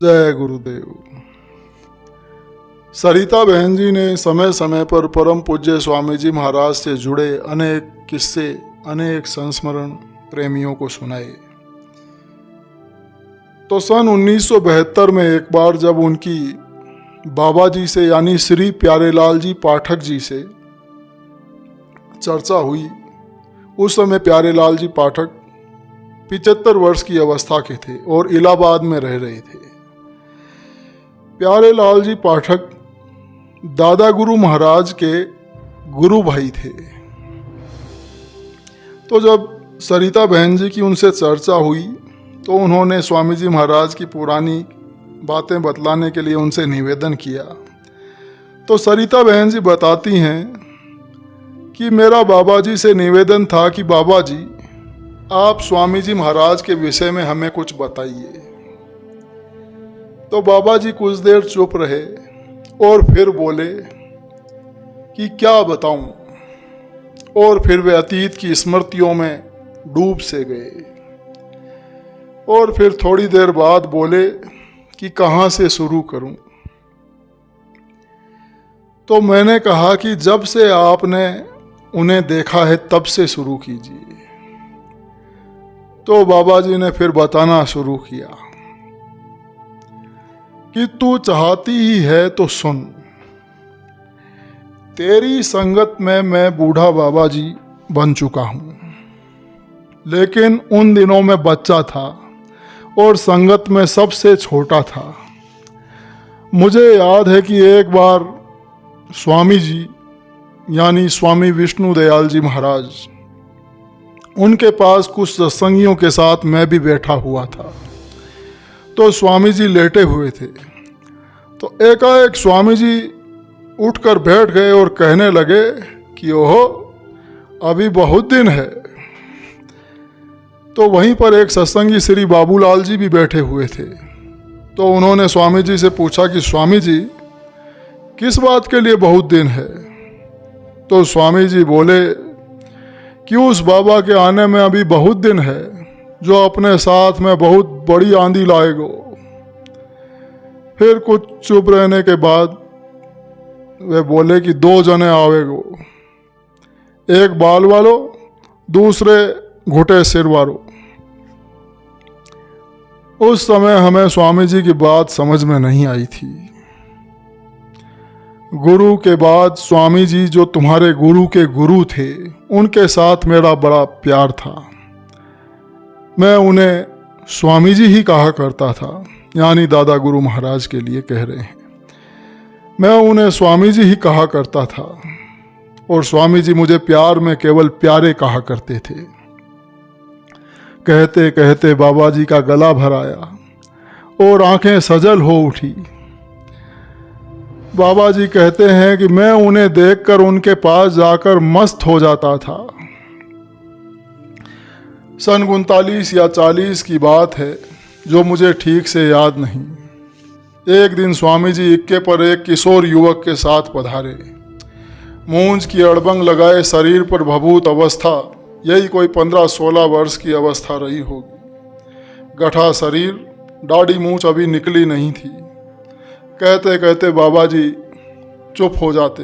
जय गुरुदेव। सरिता बहन जी ने समय समय पर परम पूज्य स्वामी जी महाराज से जुड़े अनेक किस्से, अनेक संस्मरण प्रेमियों को सुनाए। तो सन 1972 में एक बार जब उनकी बाबा जी से यानी श्री प्यारेलाल जी पाठक जी से चर्चा हुई, उस समय प्यारेलाल जी पाठक 75 वर्ष की अवस्था के थे और इलाहाबाद में रह रहे थे। प्यारेलाल जी पाठक दादा गुरु महाराज के गुरु भाई थे। तो जब सरिता बहन जी की उनसे चर्चा हुई तो उन्होंने स्वामी जी महाराज की पुरानी बातें बतलाने के लिए उनसे निवेदन किया। तो सरिता बहन जी बताती हैं कि मेरा बाबा जी से निवेदन था कि बाबा जी आप स्वामी जी महाराज के विषय में हमें कुछ बताइए। तो बाबा जी कुछ देर चुप रहे और फिर बोले कि क्या बताऊं, और फिर वे अतीत की स्मृतियों में डूब से गए और फिर थोड़ी देर बाद बोले कि कहाँ से शुरू करूं। तो मैंने कहा कि जब से आपने उन्हें देखा है तब से शुरू कीजिए। तो बाबा जी ने फिर बताना शुरू किया कि तू चाहती ही है तो सुन, तेरी संगत में मैं बूढ़ा बाबा जी बन चुका हूं, लेकिन उन दिनों में बच्चा था और संगत में सबसे छोटा था। मुझे याद है कि एक बार स्वामी जी यानी स्वामी विष्णु दयाल जी महाराज, उनके पास कुछ सत्संगियों के साथ मैं भी बैठा हुआ था। तो स्वामी जी लेटे हुए थे। तो एकाएक स्वामी जी उठकर बैठ गए और कहने लगे कि ओहो अभी बहुत दिन है। तो वहीं पर एक सत्संगी श्री बाबूलाल जी भी बैठे हुए थे। तो उन्होंने स्वामी जी से पूछा कि स्वामी जी किस बात के लिए बहुत दिन है। तो स्वामी जी बोले कि उस बाबा के आने में अभी बहुत दिन है जो अपने साथ में बहुत बड़ी आंधी लाएगो। फिर कुछ चुप रहने के बाद वे बोले कि 2 जने आवेगो, एक बाल वालो, दूसरे घुटे सिर वालो। उस समय हमें स्वामी जी की बात समझ में नहीं आई थी। गुरु के बाद स्वामी जी जो तुम्हारे गुरु के गुरु थे, उनके साथ मेरा बड़ा प्यार था। मैं उन्हें स्वामी जी ही कहा करता था, यानी दादा गुरु महाराज के लिए कह रहे हैं। मैं उन्हें स्वामी जी ही कहा करता था और स्वामी जी मुझे प्यार में केवल प्यारे कहा करते थे। कहते कहते बाबा जी का गला भर आया और आंखें सजल हो उठी। बाबा जी कहते हैं कि मैं उन्हें देखकर उनके पास जाकर मस्त हो जाता था। सन 39 या 40 की बात है जो मुझे ठीक से याद नहीं। एक दिन स्वामी जी इक्के पर एक किशोर युवक के साथ पधारे। मूंछ की अड़बंग लगाए शरीर पर भभूत अवस्था, यही कोई 15-16 वर्ष की अवस्था रही होगी। गठा शरीर, दाढ़ी मूंछ अभी निकली नहीं थी। कहते कहते बाबा जी चुप हो जाते,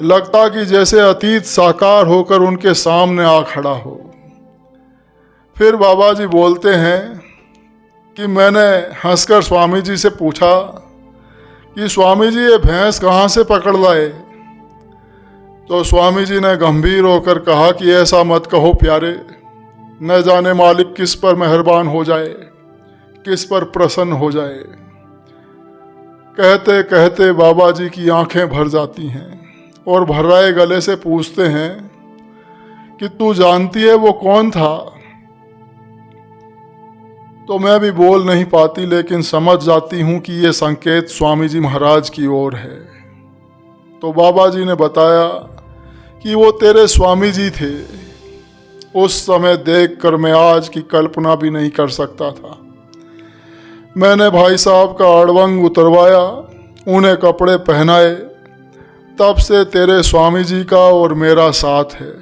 लगता कि जैसे अतीत साकार होकर उनके सामने आ खड़ा हो। फिर बाबा जी बोलते हैं कि मैंने हंसकर स्वामी जी से पूछा कि स्वामी जी ये भैंस कहाँ से पकड़ लाए। तो स्वामी जी ने गंभीर होकर कहा कि ऐसा मत कहो प्यारे, न जाने मालिक किस पर मेहरबान हो जाए, किस पर प्रसन्न हो जाए। कहते कहते बाबा जी की आंखें भर जाती हैं और भर्राए गले से पूछते हैं कि तू जानती है वो कौन था। तो मैं भी बोल नहीं पाती, लेकिन समझ जाती हूँ कि ये संकेत स्वामी जी महाराज की ओर है। तो बाबा जी ने बताया कि वो तेरे स्वामी जी थे। उस समय देखकर मैं आज की कल्पना भी नहीं कर सकता था। मैंने भाई साहब का अड़वंग उतरवाया, उन्हें कपड़े पहनाए, तब से तेरे स्वामी जी का और मेरा साथ है।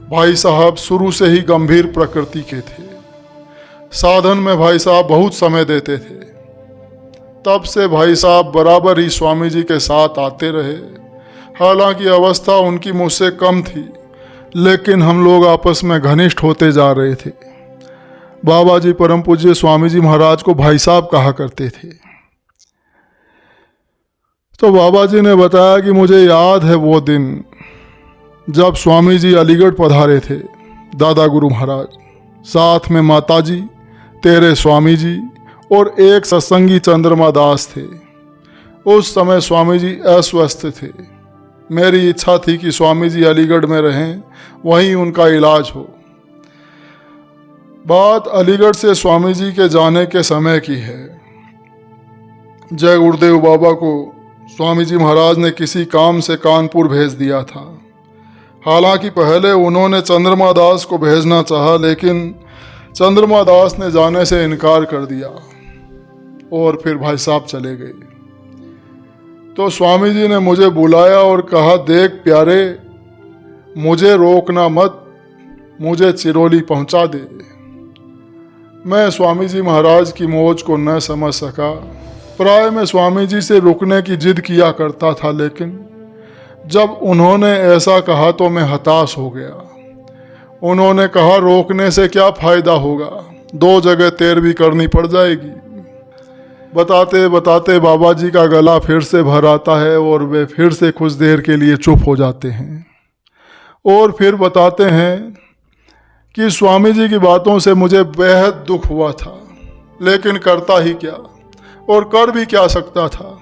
भाई साहब शुरू से ही गंभीर प्रकृति के थे। साधन में भाई साहब बहुत समय देते थे। तब से भाई साहब बराबर ही स्वामी जी के साथ आते रहे। हालांकि अवस्था उनकी मुझसे कम थी, लेकिन हम लोग आपस में घनिष्ठ होते जा रहे थे। बाबा जी परम पूज्य स्वामी जी महाराज को भाई साहब कहा करते थे। तो बाबा जी ने बताया कि मुझे याद है वो दिन जब स्वामी जी अलीगढ़ पधारे थे, दादा गुरु महाराज, साथ में माता जी, तेरे स्वामी जी और एक सत्संगी चंद्रमा दास थे। उस समय स्वामी जी अस्वस्थ थे। मेरी इच्छा थी कि स्वामी जी अलीगढ़ में रहें, वहीं उनका इलाज हो। बात अलीगढ़ से स्वामी जी के जाने के समय की है। जय गुरुदेव बाबा को स्वामी जी महाराज ने किसी काम से कानपुर भेज दिया था। हालांकि पहले उन्होंने चंद्रमा दास को भेजना चाहा, लेकिन चंद्रमा दास ने जाने से इनकार कर दिया और फिर भाई साहब चले गए। तो स्वामी जी ने मुझे बुलाया और कहा, देख प्यारे, मुझे रोकना मत, मुझे चिरौली पहुंचा दे। मैं स्वामी जी महाराज की मौज को न समझ सका। प्राय मैं स्वामी जी से रुकने की जिद किया करता था, लेकिन जब उन्होंने ऐसा कहा तो मैं हताश हो गया। उन्होंने कहा, रोकने से क्या फायदा होगा, 2 जगह तैरवी करनी पड़ जाएगी। बताते बताते बाबा जी का गला फिर से भर आता है और वे फिर से कुछ देर के लिए चुप हो जाते हैं और फिर बताते हैं कि स्वामी जी की बातों से मुझे बेहद दुख हुआ था, लेकिन करता ही क्या और कर भी क्या सकता था।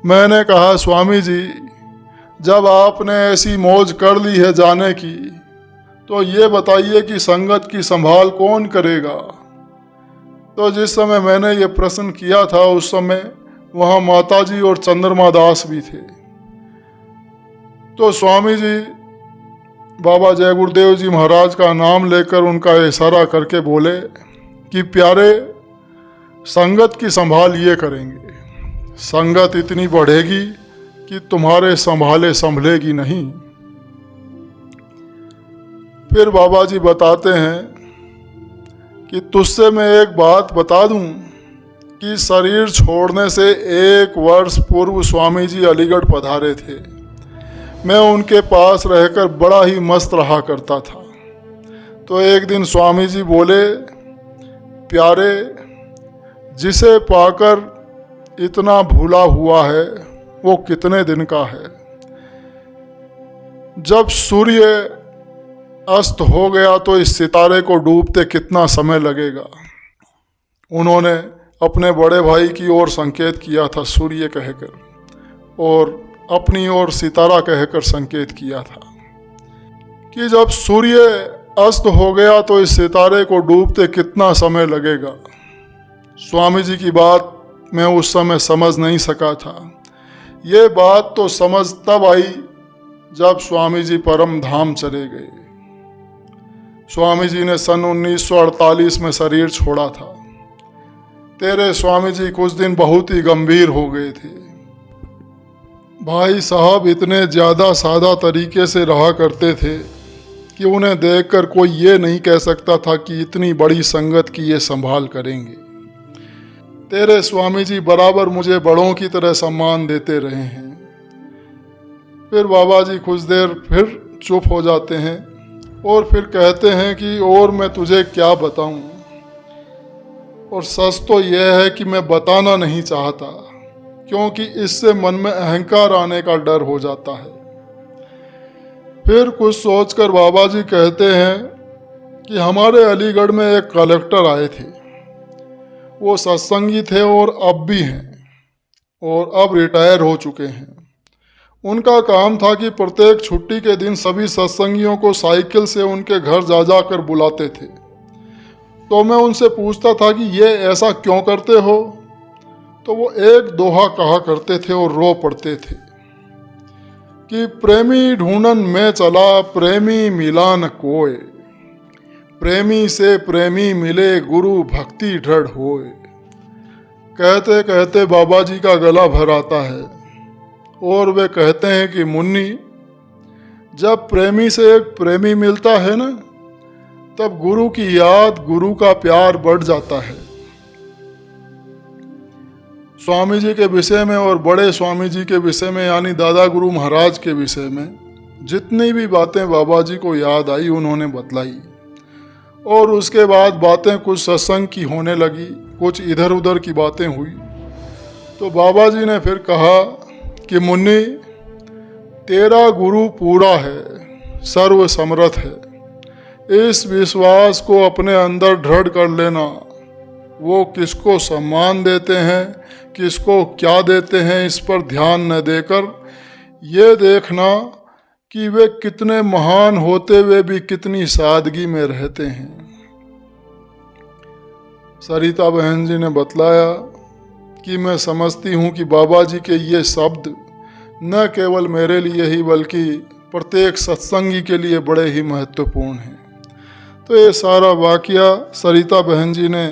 मैंने कहा, स्वामी जी, जब आपने ऐसी मौज कर ली है जाने की, तो ये बताइए कि संगत की संभाल कौन करेगा। तो जिस समय मैंने ये प्रश्न किया था, उस समय वहाँ माता जी और चंद्रमा दास भी थे। तो स्वामी जी बाबा जय गुरुदेव जी महाराज का नाम लेकर उनका इशारा करके बोले कि प्यारे, संगत की संभाल ये करेंगे। संगत इतनी बढ़ेगी कि तुम्हारे संभाले संभलेगी नहीं। फिर बाबा जी बताते हैं कि तुझसे मैं एक बात बता दूं कि शरीर छोड़ने से 1 वर्ष पूर्व स्वामी जी अलीगढ़ पधारे थे। मैं उनके पास रहकर बड़ा ही मस्त रहा करता था। तो एक दिन स्वामी जी बोले, प्यारे, जिसे पाकर इतना भूला हुआ है वो कितने दिन का है। जब सूर्य अस्त हो गया तो इस सितारे को डूबते कितना समय लगेगा। उन्होंने अपने बड़े भाई की ओर संकेत किया था सूर्य कहकर, और अपनी ओर सितारा कहकर संकेत किया था कि जब सूर्य अस्त हो गया तो इस सितारे को डूबते कितना समय लगेगा। स्वामी जी की बात मैं उस समय समझ नहीं सका था। ये बात तो समझ तब आई जब स्वामी जी परम धाम चले गए। स्वामी जी ने सन 1948 में शरीर छोड़ा था। तेरे स्वामी जी कुछ दिन बहुत ही गंभीर हो गए थे। भाई साहब इतने ज़्यादा सादा तरीके से रहा करते थे कि उन्हें देखकर कोई ये नहीं कह सकता था कि इतनी बड़ी संगत की ये संभाल करेंगे। तेरे स्वामी जी बराबर मुझे बड़ों की तरह सम्मान देते रहे हैं। फिर बाबा जी कुछ देर फिर चुप हो जाते हैं और फिर कहते हैं कि और मैं तुझे क्या बताऊं, और सच तो यह है कि मैं बताना नहीं चाहता, क्योंकि इससे मन में अहंकार आने का डर हो जाता है। फिर कुछ सोचकर बाबा जी कहते हैं कि हमारे अलीगढ़ में एक कलेक्टर आए थे। वो सत्संगी थे और अब भी हैं, और अब रिटायर हो चुके हैं। उनका काम था कि प्रत्येक छुट्टी के दिन सभी सत्संगियों को साइकिल से उनके घर जा जाकर बुलाते थे। तो मैं उनसे पूछता था कि ये ऐसा क्यों करते हो, तो वो एक दोहा कहा करते थे और रो पड़ते थे कि प्रेमी ढूंढन में चला, प्रेमी मिला न कोय, प्रेमी से प्रेमी मिले, गुरु भक्ति दृढ़ होए। कहते कहते बाबा जी का गला भर आता है और वे कहते हैं कि मुन्नी, जब प्रेमी से एक प्रेमी मिलता है ना, तब गुरु की याद, गुरु का प्यार बढ़ जाता है। स्वामी जी के विषय में और बड़े स्वामी जी के विषय में यानी दादा गुरु महाराज के विषय में जितनी भी बातें बाबा जी को याद आई उन्होंने बतलाई। और उसके बाद बातें कुछ सत्संग की होने लगी, कुछ इधर उधर की बातें हुई। तो बाबा जी ने फिर कहा कि मुन्नी, तेरा गुरु पूरा है, सर्व समर्थ है। इस विश्वास को अपने अंदर दृढ़ कर लेना। वो किसको सम्मान देते हैं, किसको क्या देते हैं, इस पर ध्यान न देकर ये देखना कि वे कितने महान होते हुए भी कितनी सादगी में रहते हैं। सरिता बहन जी ने बतलाया कि मैं समझती हूँ कि बाबा जी के ये शब्द न केवल मेरे लिए ही बल्कि प्रत्येक सत्संगी के लिए बड़े ही महत्वपूर्ण हैं। तो ये सारा वाकया सरिता बहन जी ने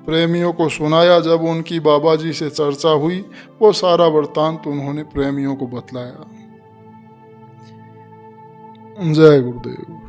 प्रेमियों को सुनाया। जब उनकी बाबा जी से चर्चा हुई, वो सारा वृत्तांत उन्होंने प्रेमियों को बतलाया। जय गुरुदेव।